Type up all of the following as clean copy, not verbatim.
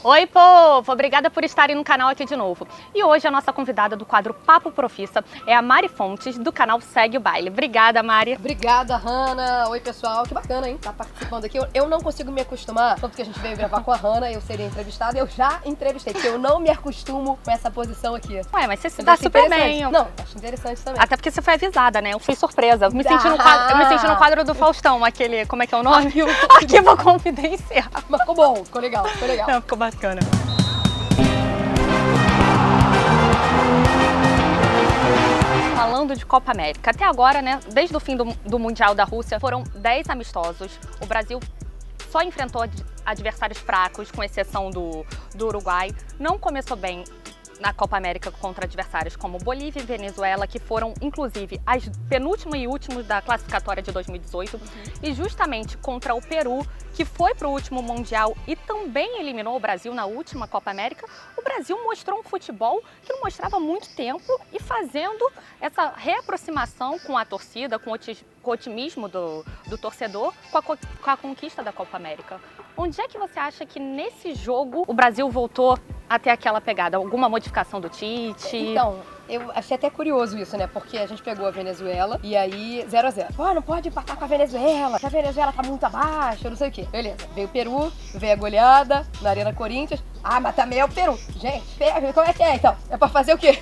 Oi, povo! Obrigada por estarem no canal aqui de novo. E hoje a nossa convidada do quadro Papo Profissa é a Mari Fontes, do canal Segue o Baile. Obrigada, Mari. Obrigada, Hanna. Oi, pessoal. Que bacana, hein? Tá participando aqui. Eu não consigo me acostumar, tanto que a gente veio gravar com a Hanna, eu seria entrevistada. Eu já entrevistei, porque eu não me acostumo com essa posição aqui. Ué, mas você se dá super bem. Não, acho interessante também. Até porque você foi avisada, né? Eu fui surpresa. Eu me senti no quadro do Faustão, aquele, como é que é o nome? Arquivo Confidencial. Mas ficou bom, ficou legal, ficou legal. Não, ficou bacana. Falando de Copa América, até agora, né, desde o fim do Mundial da Rússia, foram 10 amistosos. O Brasil só enfrentou adversários fracos, com exceção do Uruguai. Não começou bem na Copa América contra adversários como Bolívia e Venezuela, que foram, inclusive, as penúltimas e últimos da classificatória de 2018. E justamente contra o Peru, que foi para o último Mundial e também eliminou o Brasil na última Copa América, o Brasil mostrou um futebol que não mostrava há muito tempo e fazendo essa reaproximação com a torcida, com o otimismo do torcedor, com a conquista da Copa América. Onde é que você acha que nesse jogo o Brasil voltou até aquela pegada? Alguma modificação do Tite? Então, eu achei até curioso isso, né? Porque a gente pegou a Venezuela e aí 0-0. Pô, não pode empatar com a Venezuela, que a Venezuela tá muito abaixo, não sei o quê. Beleza, veio o Peru, veio a goleada na Arena Corinthians. Ah, mas também é o Peru. Gente, como é que é então? É pra fazer o quê?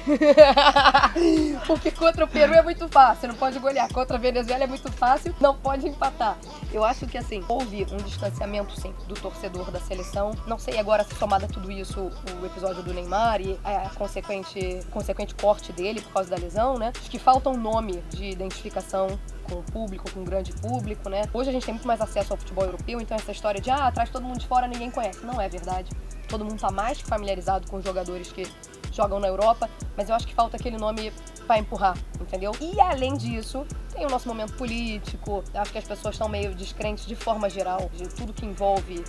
Porque contra o Peru é muito fácil, não pode golear. Contra a Venezuela é muito fácil, não pode empatar. Eu acho que, assim, houve um distanciamento, sim, do torcedor da seleção. Não sei agora se somado a tudo isso o episódio do Neymar e a consequente corte dele por causa da lesão, né? Acho que falta um nome de identificação com o público, com o grande público, né? Hoje a gente tem muito mais acesso ao futebol europeu, então essa história de traz todo mundo de fora, ninguém conhece. Não é verdade. Todo mundo tá mais que familiarizado com os jogadores que jogam na Europa, mas eu acho que falta aquele nome pra empurrar, entendeu? E além disso, tem o nosso momento político. Acho que as pessoas estão meio descrentes de forma geral, de tudo que envolve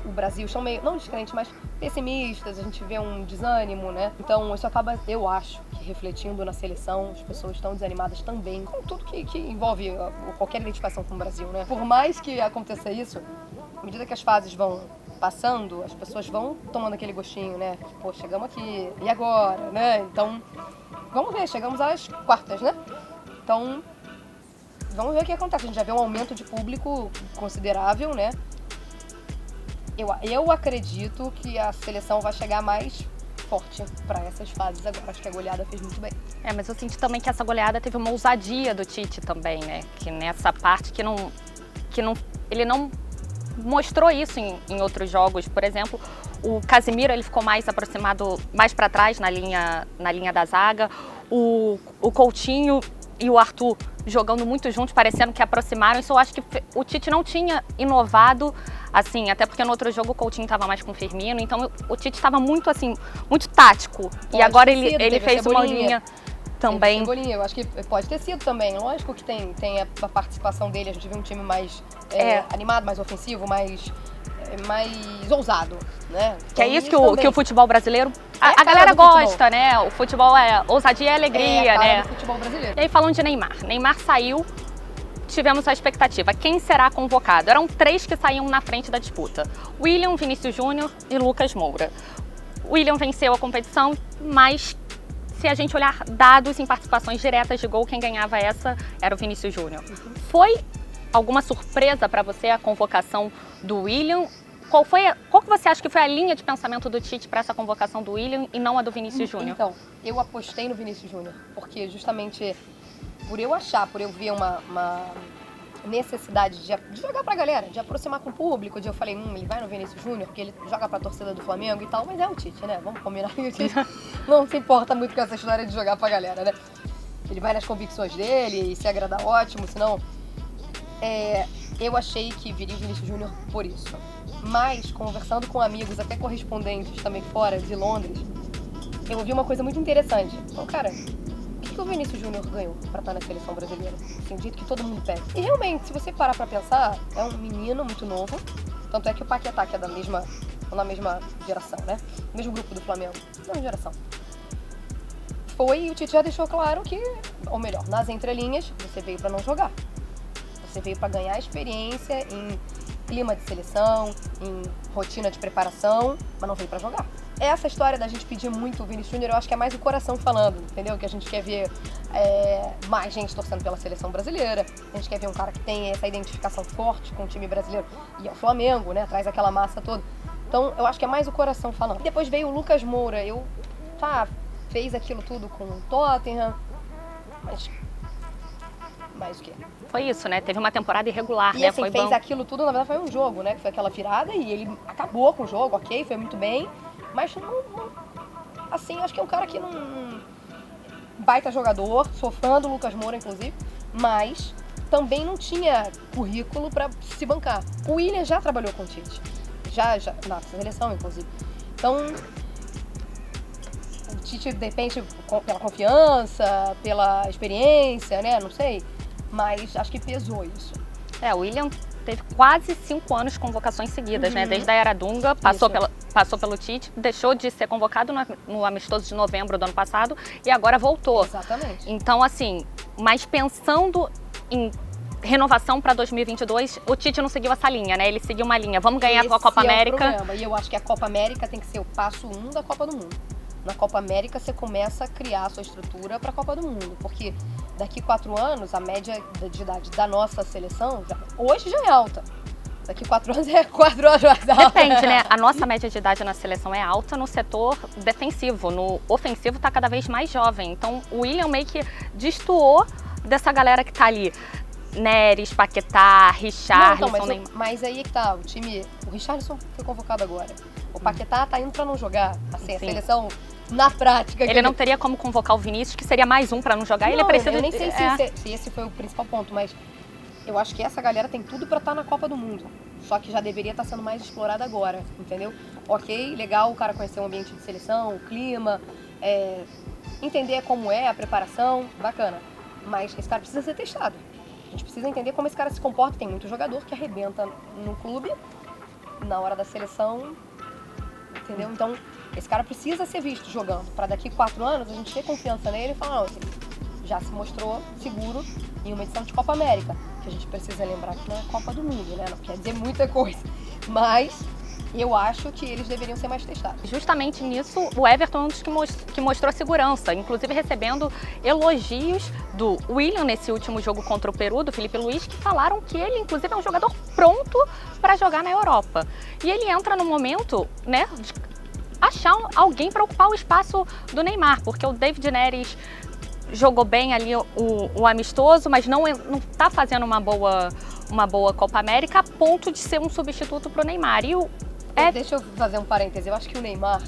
o Brasil, estão meio, não descrentes, mas pessimistas, a gente vê um desânimo, né? Então isso acaba, eu acho, que refletindo na seleção, as pessoas estão desanimadas também, com tudo que envolve qualquer identificação com o Brasil, né? Por mais que aconteça isso, à medida que as fases vão passando, as pessoas vão tomando aquele gostinho, né? Pô, chegamos aqui, e agora, né? Então, vamos ver, chegamos às quartas, né? Então, vamos ver o que acontece. A gente já vê um aumento de público considerável, né? Eu acredito que a seleção vai chegar mais forte para essas fases agora. Acho que a goleada fez muito bem. Mas eu senti também que essa goleada teve uma ousadia do Tite também, né? Que nessa parte ele não mostrou isso em outros jogos. Por exemplo, o Casemiro ele ficou mais aproximado, mais para trás na linha da zaga. O Coutinho e o Arthur jogando muito juntos, parecendo que aproximaram. Isso eu acho que o Tite não tinha inovado, assim, até porque no outro jogo o Coutinho estava mais com o Firmino, então o Tite estava muito, assim, muito tático. E agora ele fez uma linha também. Eu acho que pode ter sido também. Lógico que tem a participação dele, a gente vê um time mais animado, mais ofensivo, mais ousado, né? Que é isso que o futebol brasileiro... A galera gosta, né? O futebol é ousadia e alegria, né? Do futebol brasileiro. E aí, falando de Neymar. Neymar saiu, tivemos a expectativa. Quem será convocado? Eram 3 que saíam na frente da disputa. William, Vinícius Júnior e Lucas Moura. William venceu a competição, mas se a gente olhar dados em participações diretas de gol, quem ganhava essa era o Vinícius Júnior. Foi alguma surpresa para você a convocação do William? Qual que você acha que foi a linha de pensamento do Tite para essa convocação do William e não a do Vinícius Júnior? Então, eu apostei no Vinícius Júnior, porque justamente por eu ver uma necessidade de jogar pra galera, de aproximar com o público, eu falei, ele vai no Vinícius Júnior, porque ele joga pra torcida do Flamengo e tal, mas é o Tite, né? Vamos combinar que o Tite não se importa muito com essa história de jogar pra galera, né? Ele vai nas convicções dele e se agradar ótimo, senão... eu achei que viria o Vinícius Júnior por isso. Mas, conversando com amigos, até correspondentes também fora de Londres, eu ouvi uma coisa muito interessante. Então, cara, o que o Vinícius Júnior ganhou pra estar na seleção brasileira? Assim, do jeito que todo mundo pede. E realmente, se você parar pra pensar, é um menino muito novo. Tanto é que o Paquetá, que é da mesma geração, né? Mesmo grupo do Flamengo. Mesma geração. E o Tite já deixou claro que, ou melhor, nas entrelinhas, você veio pra não jogar. Você veio para ganhar experiência em clima de seleção, em rotina de preparação, mas não veio pra jogar. Essa história da gente pedir muito o Vinícius Júnior, eu acho que é mais o coração falando, entendeu? Que a gente quer ver mais gente torcendo pela seleção brasileira, a gente quer ver um cara que tem essa identificação forte com o time brasileiro e é o Flamengo, né? Traz aquela massa toda. Então, eu acho que é mais o coração falando. Depois veio o Lucas Moura, fez aquilo tudo com o Tottenham, mas o quê? Foi isso, né? Teve uma temporada irregular, e, né? Assim, foi fez bom. aquilo tudo, na verdade foi um jogo, né? Que foi aquela virada e ele acabou com o jogo, ok, foi muito bem, mas assim, acho que é um cara que não... Baita jogador, sou fã do Lucas Moura, inclusive, mas também não tinha currículo pra se bancar. O William já trabalhou com o Tite, já na seleção, inclusive. Então, o Tite depende pela confiança, pela experiência, né? Não sei, mas acho que pesou isso. O William teve quase 5 anos de convocações seguidas, né? Desde a era Dunga, passou pelo Tite, deixou de ser convocado no amistoso de novembro do ano passado e agora voltou. Exatamente. Então, assim, mas pensando em renovação para 2022, o Tite não seguiu essa linha, né? Ele seguiu uma linha, vamos ganhar com a Copa América. E eu acho que a Copa América tem que ser o passo 1 da Copa do Mundo. Na Copa América você começa a criar a sua estrutura para a Copa do Mundo, porque daqui 4 anos a média de idade da nossa seleção hoje já é alta. Daqui 4 anos é 4 anos mais alta. Depende, né? A nossa média de idade na seleção é alta no setor defensivo. No ofensivo tá cada vez mais jovem. Então o William meio que destoou dessa galera que tá ali. Neres, Paquetá, Richarlison, Neymar. Mas aí é que tá, o Richarlison foi convocado agora. O Paquetá tá indo pra não jogar, assim, a seleção na prática. Ele não teria como convocar o Vinícius, que seria mais um pra não jogar, ele precisa... Eu nem sei se esse foi o principal ponto, mas eu acho que essa galera tem tudo pra estar na Copa do Mundo. Só que já deveria estar sendo mais explorada agora, entendeu? Ok, legal o cara conhecer o ambiente de seleção, o clima, entender como é a preparação, bacana. Mas esse cara precisa ser testado. A gente precisa entender como esse cara se comporta. Tem muito jogador que arrebenta no clube, na hora da seleção, entendeu? Então, esse cara precisa ser visto jogando, para daqui 4 anos a gente ter confiança nele e falar, não, ele já se mostrou seguro em uma edição de Copa América, que a gente precisa lembrar que não é Copa do Mundo, né? Não quer dizer muita coisa, mas eu acho que eles deveriam ser mais testados. Justamente nisso, o Everton é um dos que mostrou segurança, inclusive recebendo elogios do William nesse último jogo contra o Peru, do Felipe Luiz, que falaram que ele, inclusive, é um jogador pronto para jogar na Europa. E ele entra no momento, né, de achar alguém para ocupar o espaço do Neymar, porque o David Neres jogou bem ali o amistoso, mas não está fazendo uma boa Copa América a ponto de ser um substituto para o Neymar. Deixa eu fazer um parêntese. Eu acho que o Neymar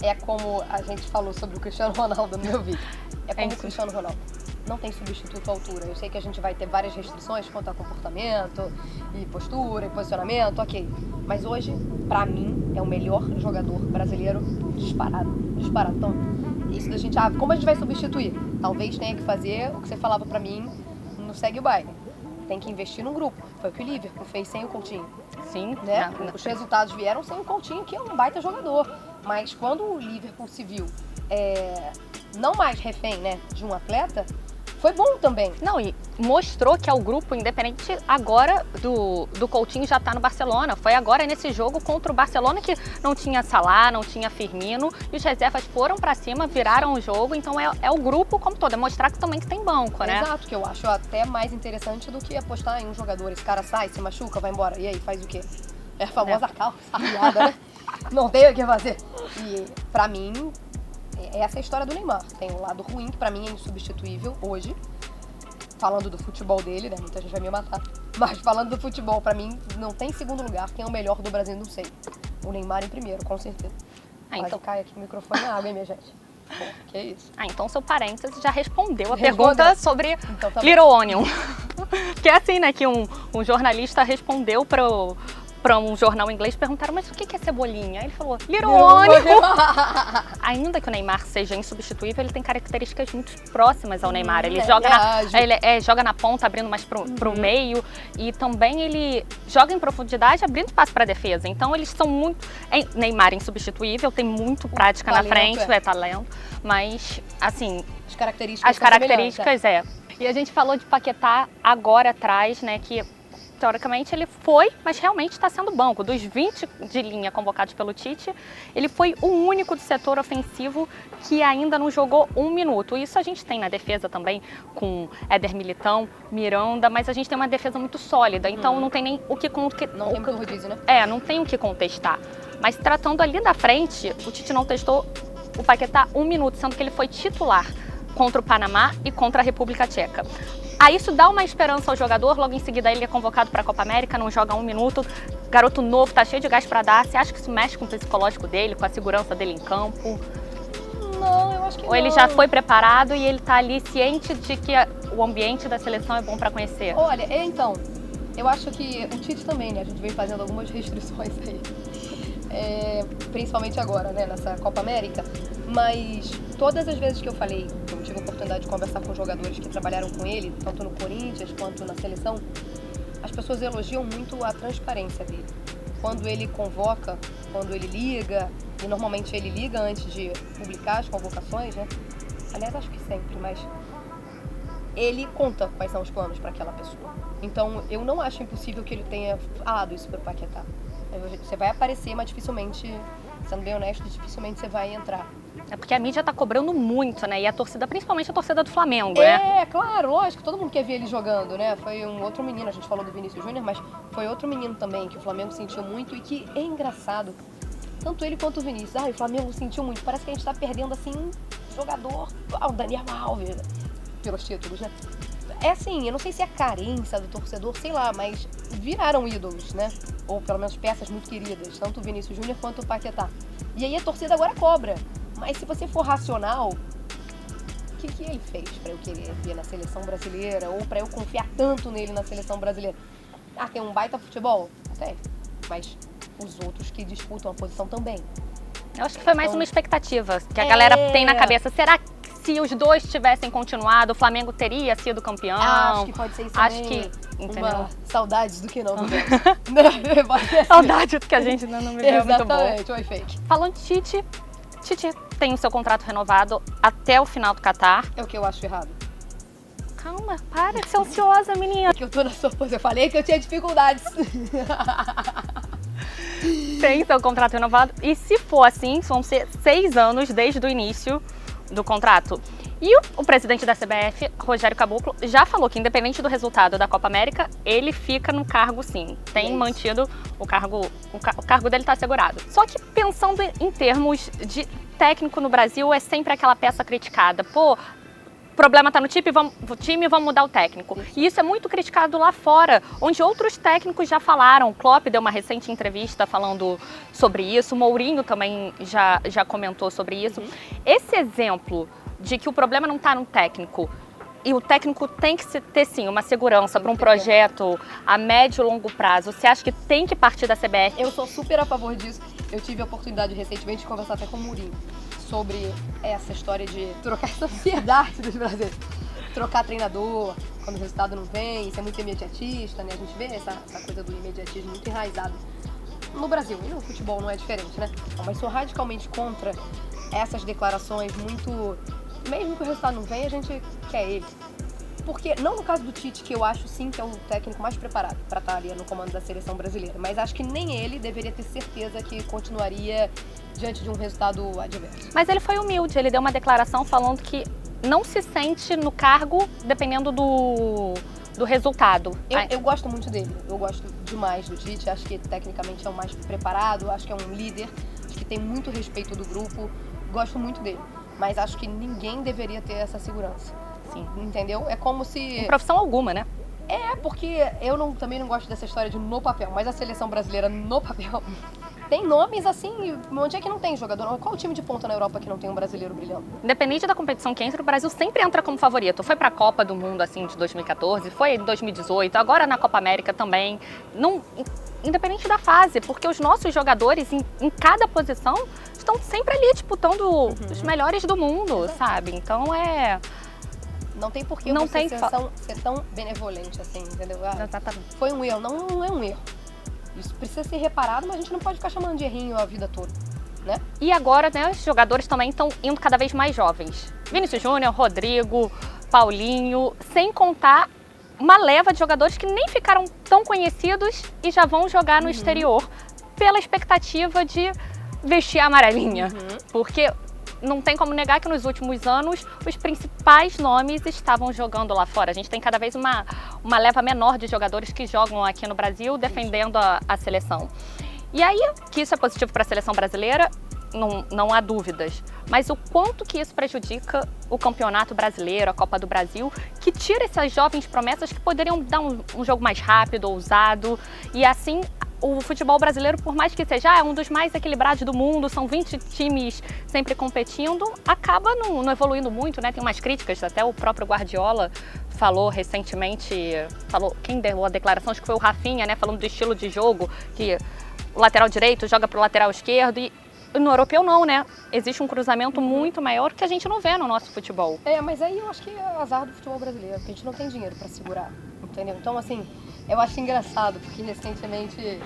é como a gente falou sobre o Cristiano Ronaldo no meu vídeo. É como o Cristiano Ronaldo. Não tem substituto à altura. Eu sei que a gente vai ter várias restrições quanto a comportamento e postura e posicionamento, ok. Mas hoje, pra mim, é o melhor jogador brasileiro disparado. Disparado. Então, isso da gente... como a gente vai substituir? Talvez tenha que fazer o que você falava pra mim no Segue o Baile. Tem que investir num grupo. Foi o que o Liverpool fez sem o Coutinho. Sim. Né? Os resultados vieram sem o Coutinho, que é um baita jogador. Mas quando o Liverpool se viu não mais refém, né, de um atleta, foi bom também. Não, e mostrou que é o grupo independente agora do Coutinho já tá no Barcelona. Foi agora nesse jogo contra o Barcelona que não tinha Salah, não tinha Firmino, e os reservas foram pra cima, viraram o jogo. Então é o grupo como todo, é mostrar que também que tem banco, né? Exato, que eu acho até mais interessante do que apostar em um jogador. Esse cara sai, se machuca, vai embora. E aí, faz o quê? É a famosa calça arriada, né? Não tem o que fazer. E pra mim, essa é a história do Neymar. Tem um lado ruim, que pra mim é insubstituível hoje. Falando do futebol dele, né? Muita gente vai me matar. Mas falando do futebol, pra mim, não tem segundo lugar. Quem é o melhor do Brasil, não sei. O Neymar em primeiro, com certeza. Então cai aqui o microfone na água, hein, minha gente? Pô, que isso? Então seu parênteses já respondeu a pergunta sobre então, tá Little Onion. Que é assim, né? Que um jornalista respondeu para um jornal inglês, perguntaram, mas o que é cebolinha? Ele falou, Little Onion. Ainda que o Neymar seja insubstituível, ele tem características muito próximas ao Neymar. Ele joga na ponta, abrindo mais pro meio, e também ele joga em profundidade, abrindo espaço para defesa. Então eles são muito... Neymar é insubstituível, tem muito prática na frente, talento, mas assim... As características E a gente falou de Paquetá agora atrás, né, que teoricamente ele foi, mas realmente está sendo banco. Dos 20 de linha convocados pelo Tite, ele foi o único do setor ofensivo que ainda não jogou 1 minuto. Isso a gente tem na defesa também, com Éder Militão, Miranda, mas a gente tem uma defesa muito sólida, então não tem nem o que... Não tem muito rodízio, né? Não tem o que contestar. Mas tratando ali da frente, o Tite não testou o Paquetá 1 minuto, sendo que ele foi titular contra o Panamá e contra a República Tcheca. Aí isso dá uma esperança ao jogador, logo em seguida ele é convocado para a Copa América, não joga 1 minuto, garoto novo, tá cheio de gás para dar. Você acha que isso mexe com o psicológico dele, com a segurança dele em campo? Não, eu acho que Ou ele já foi preparado e ele tá ali ciente de que o ambiente da seleção é bom para conhecer? Olha, então, eu acho que o Tite também, né? A gente vem fazendo algumas restrições aí. Principalmente agora, né, nessa Copa América, mas todas as vezes que eu falei, eu tive a oportunidade de conversar com jogadores que trabalharam com ele, tanto no Corinthians quanto na seleção, as pessoas elogiam muito a transparência dele. Quando ele convoca, quando ele liga, e normalmente ele liga antes de publicar as convocações, né? Aliás, acho que sempre, mas ele conta quais são os planos para aquela pessoa. Então, eu não acho impossível que ele tenha falado isso para o Paquetá. Você vai aparecer, mas dificilmente, sendo bem honesto, dificilmente você vai entrar. É porque a mídia tá cobrando muito, né? E a torcida, principalmente a torcida do Flamengo, né? Claro, lógico, todo mundo quer ver ele jogando, né? Foi um outro menino, a gente falou do Vinícius Júnior, mas foi outro menino também que o Flamengo sentiu muito e que é engraçado. Tanto ele quanto o Vinícius. O Flamengo sentiu muito. Parece que a gente tá perdendo, assim, um jogador, o Daniel Alves, pelos títulos, né? É assim, eu não sei se é carência do torcedor, sei lá, mas viraram ídolos, né? Ou pelo menos peças muito queridas, tanto o Vinícius Júnior quanto o Paquetá. E aí a torcida agora cobra. Mas se você for racional, o que ele fez pra eu querer ver na seleção brasileira? Ou pra eu confiar tanto nele na seleção brasileira? Tem um baita futebol? Tem. Mas os outros que disputam a posição também. Eu acho que foi mais uma expectativa que a galera tem na cabeça. Será que se os dois tivessem continuado, o Flamengo teria sido campeão? Acho que pode ser isso também. Acho que, entendeu? Uma saudades do que não vivemos. Saudade do que a gente ainda não viveu, muito bom. Exatamente, oi fake. Falando de Tite tem o seu contrato renovado até o final do Catar. É o que eu acho errado. Calma, para de ser ansiosa, menina. É que eu tô na sua posição, eu falei que eu tinha dificuldades. Tem seu contrato renovado. E se for assim, vão ser 6 anos desde o início do contrato. E o presidente da CBF, Rogério Caboclo, já falou que independente do resultado da Copa América, ele fica no cargo sim. Tem mantido o cargo dele está assegurado. Só que pensando em termos de técnico no Brasil, é sempre aquela peça criticada. Pô, o problema está no time, vamos mudar o técnico. E isso é muito criticado lá fora, onde outros técnicos já falaram. O Klopp deu uma recente entrevista falando sobre isso, o Mourinho também já comentou sobre isso. Esse exemplo de que o problema não está no técnico, e o técnico tem que ter sim uma segurança para um projeto a médio e longo prazo, você acha que tem que partir da CBF? Eu sou super a favor disso. Eu tive a oportunidade recentemente de conversar até com o Mourinho sobre essa história de trocar essa ansiedade dos brasileiros. Trocar treinador quando o resultado não vem, isso é muito imediatista, né? A gente vê essa coisa do imediatismo muito enraizado no Brasil. E no futebol não é diferente, né? Mas sou radicalmente contra essas declarações muito... Mesmo que o resultado não venha, a gente quer ele. Porque, não no caso do Tite, que eu acho sim que é o técnico mais preparado para estar ali no comando da seleção brasileira, mas acho que nem ele deveria ter certeza que continuaria diante de um resultado adverso. Mas ele foi humilde, ele deu uma declaração falando que não se sente no cargo dependendo do resultado. Eu gosto muito dele, eu gosto demais do Tite, acho que tecnicamente é o mais preparado, acho que é um líder, acho que tem muito respeito do grupo, gosto muito dele, mas acho que ninguém deveria ter essa segurança. Sim. Entendeu? É como se... Em profissão alguma, né? Porque eu também não gosto dessa história de no papel, mas a seleção brasileira no papel tem nomes assim, onde é que não tem jogador? Qual o time de ponta na Europa que não tem um brasileiro brilhando? Independente da competição que entra, o Brasil sempre entra como favorito. Foi pra Copa do Mundo, assim, de 2014, foi em 2018, agora na Copa América também. Independente da fase, porque os nossos jogadores, em cada posição, estão sempre ali disputando os melhores do mundo, sabe? Então Não tem por que você ser tão benevolente assim, entendeu? Exatamente. Foi um erro. Não é um erro. Isso precisa ser reparado, mas a gente não pode ficar chamando de errinho a vida toda, né? E agora, né, os jogadores também estão indo cada vez mais jovens. Vinícius Júnior, Rodrigo, Paulinho, sem contar uma leva de jogadores que nem ficaram tão conhecidos e já vão jogar no exterior pela expectativa de vestir a amarelinha. Porque não tem como negar que nos últimos anos os principais nomes estavam jogando lá fora. A gente tem cada vez uma leva menor de jogadores que jogam aqui no Brasil defendendo a seleção. E aí, que isso é positivo para a seleção brasileira, não há dúvidas. Mas o quanto que isso prejudica o campeonato brasileiro, a Copa do Brasil, que tira essas jovens promessas que poderiam dar um jogo mais rápido, ousado. E assim, o futebol brasileiro, por mais que seja um dos mais equilibrados do mundo, são 20 times sempre competindo, acaba não evoluindo muito, né? Tem umas críticas, até o próprio Guardiola falou recentemente, quem deu a declaração, acho que foi o Rafinha, né? Falando do estilo de jogo, que o lateral direito joga para o lateral esquerdo e no europeu não, né? Existe um cruzamento muito maior que a gente não vê no nosso futebol. Mas aí eu acho que é azar do futebol brasileiro, porque a gente não tem dinheiro para segurar, entendeu? Então, assim, eu acho engraçado, porque recentemente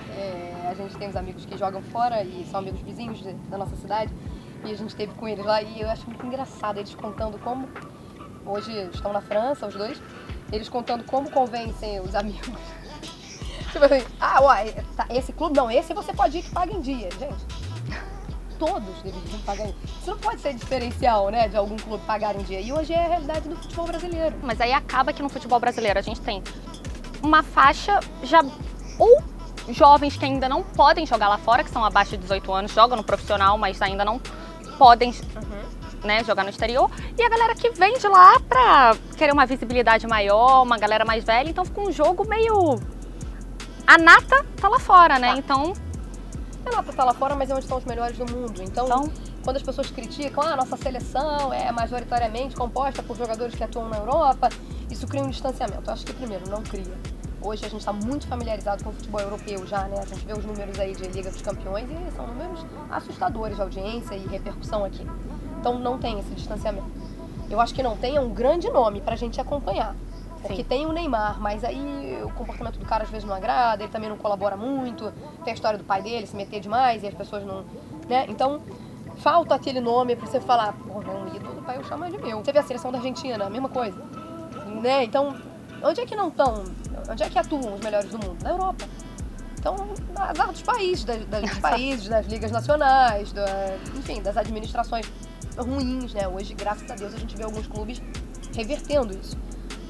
a gente tem uns amigos que jogam fora e são amigos vizinhos da nossa cidade, e a gente esteve com eles lá e eu acho muito engraçado eles contando como, hoje estão na França, os dois, eles contando como convencem os amigos. Tipo assim, esse clube não, esse você pode ir que paga em dia, gente. Todos deveriam pagar em dia. Isso não pode ser diferencial, né, de algum clube pagar em dia. E hoje é a realidade do futebol brasileiro. Mas aí acaba que no futebol brasileiro a gente tem uma faixa já ou jovens que ainda não podem jogar lá fora, que são abaixo de 18 anos, jogam no profissional, mas ainda não podem né, jogar no exterior. E a galera que vem de lá pra querer uma visibilidade maior, uma galera mais velha, então fica um jogo meio... A nata tá lá fora, né? Então... A nata tá lá fora, mas é onde estão os melhores do mundo. Então, quando as pessoas criticam, a nossa seleção é majoritariamente composta por jogadores que atuam na Europa, isso cria um distanciamento. Eu acho que, primeiro, não cria. Hoje a gente está muito familiarizado com o futebol europeu já, né? A gente vê os números aí de Liga dos Campeões e são números assustadores de audiência e repercussão aqui. Então não tem esse distanciamento. Eu acho que não tem um grande nome pra gente acompanhar. Porque tem o Neymar, mas aí o comportamento do cara às vezes não agrada, ele também não colabora muito, tem a história do pai dele se meter demais e as pessoas não... né? Então, falta aquele nome pra você falar, pô, não, o ídolo do pai eu chamo de meu. Você vê a seleção da Argentina, a mesma coisa. Né? Então, onde é que não estão? Onde é que atuam os melhores do mundo? Na Europa. Então, azar dos países, das ligas nacionais, enfim, das administrações ruins, né? Hoje, graças a Deus, a gente vê alguns clubes revertendo isso.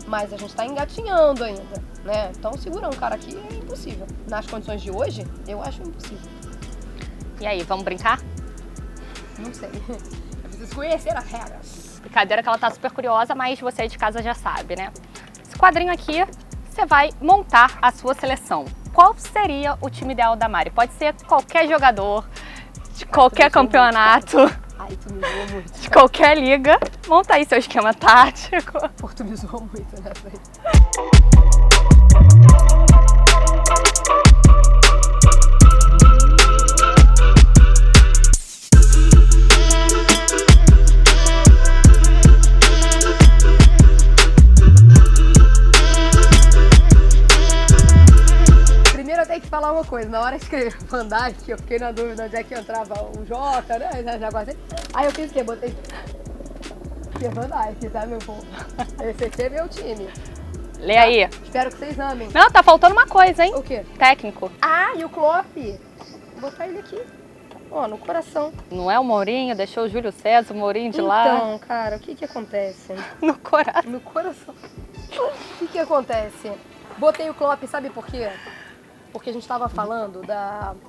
Mas a gente tá engatinhando ainda, né? Então segurar um cara aqui é impossível. Nas condições de hoje, eu acho impossível. E aí, vamos brincar? Não sei. Eu preciso conhecer as regras. Brincadeira que ela tá super curiosa, mas você aí de casa já sabe, né? Esse quadrinho aqui, você vai montar a sua seleção. Qual seria o time ideal da Mari? Pode ser qualquer jogador, de qualquer campeonato. Ai, tu me zoou muito. De qualquer liga. Monta aí seu esquema tático. Pô, tu me zoou muito nessa aí. Primeiro eu tenho que falar uma coisa. Na hora de escrever Van Dijk, eu fiquei na dúvida onde é que entrava o Jota, né? Aí eu fiz o quê? Botei Van Dijk, tá, meu povo? Esse aqui é meu time. Lê aí. Espero que vocês amem. Não, tá faltando uma coisa, hein? O quê? Técnico. Ah, e o Klopp. Vou botar ele aqui. Ó, no coração. Não é o Mourinho? Deixou o Júlio César, o Mourinho de lá? Então, cara, o que acontece? No coração. No coração. O que acontece? Botei o Klopp, sabe por quê? Porque a gente estava falando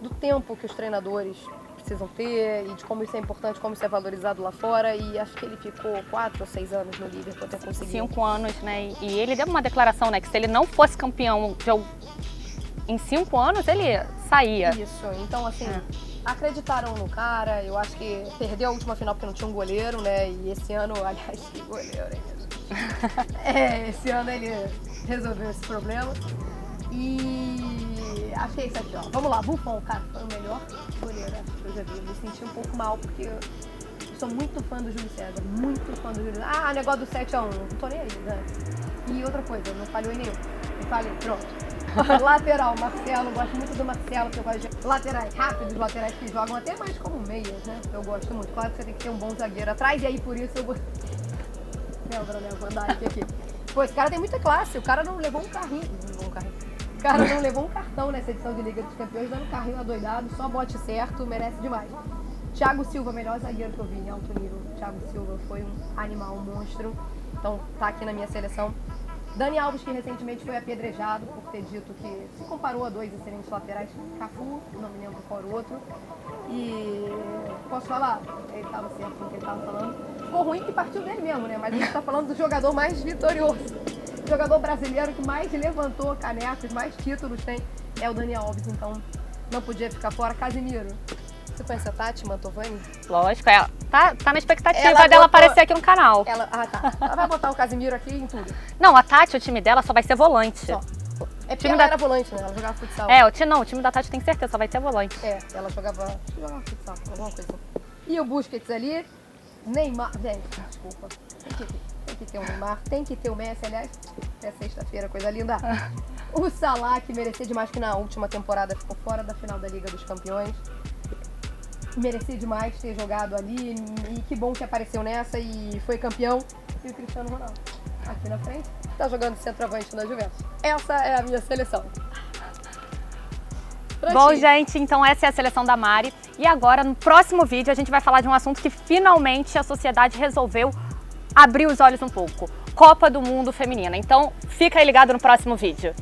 do tempo que os treinadores precisam ter e de como isso é importante, como isso é valorizado lá fora, e acho que ele ficou 4 ou 6 anos no Liverpool até conseguir. 5 anos, né? E ele deu uma declaração, né? Que se ele não fosse campeão em 5 anos, ele saía. Isso, então assim, acreditaram no cara, eu acho que perdeu a última final porque não tinha um goleiro, né? E esse ano, aliás, que goleiro, hein? Esse ano ele resolveu esse problema. E achei isso aqui, ó. Vamos lá, Buffon, cara, foi o melhor goleiro que eu já vi. Eu me senti um pouco mal, porque eu sou muito fã do Júlio César, muito fã do Júlio César. Ah, negócio do 7-1, não tô nem aí, né? E outra coisa, não falhou em nenhum. Não falhei, pronto. Lateral, Marcelo, gosto muito do Marcelo, porque eu gosto de laterais rápidos, laterais que jogam até mais como meias, né? Eu gosto muito. Claro que você tem que ter um bom zagueiro atrás, e aí por isso eu vou... Lembra, né? Vou andar aqui. Pô, esse cara tem muita classe. O cara não levou um carrinho. Não levou um carrinho. O cara não levou um cartão nessa edição de Liga dos Campeões, dando carrinho adoidado, só bote certo, merece demais. Thiago Silva, melhor zagueiro que eu vi em alto nível. Thiago Silva foi um animal, um monstro. Então tá aqui na minha seleção. Dani Alves, que recentemente foi apedrejado por ter dito que se comparou a dois excelentes laterais, Cafu, não me lembro qual era o outro. E posso falar? Ele estava certo com o que ele estava falando. Ficou ruim que partiu dele mesmo, né? Mas a gente está falando do jogador mais vitorioso. O jogador brasileiro que mais levantou canecas, mais títulos tem, é o Dani Alves. Então não podia ficar fora. Casimiro. Você conhece a Tati Mantovani? Lógico, ela tá na expectativa Ela dela botou- aparecer aqui no canal. Tá. Ela vai botar o Casimiro aqui em tudo. Não, a Tati, o time dela só vai ser volante. Só. É porque Time ela da- era volante, né? Ela jogava futsal. É, o time da Tati tem certeza, só vai ser volante. É, ela jogava futsal, alguma coisa. E o Busquets ali, Neymar. Gente, desculpa. Tem que ter o Neymar, tem que ter o Messi, aliás, é sexta-feira, coisa linda. O Salah, que merecia demais, que na última temporada ficou fora da final da Liga dos Campeões. Merecia demais ter jogado ali, e que bom que apareceu nessa e foi campeão. E o Cristiano Ronaldo, aqui na frente, tá jogando centroavante na Juventus. Essa é a minha seleção. Pra Bom, ti. gente, então essa é a seleção da Mari. E agora, no próximo vídeo, a gente vai falar de um assunto que finalmente a sociedade resolveu abrir os olhos um pouco. Copa do Mundo Feminina. Então, fica aí ligado no próximo vídeo.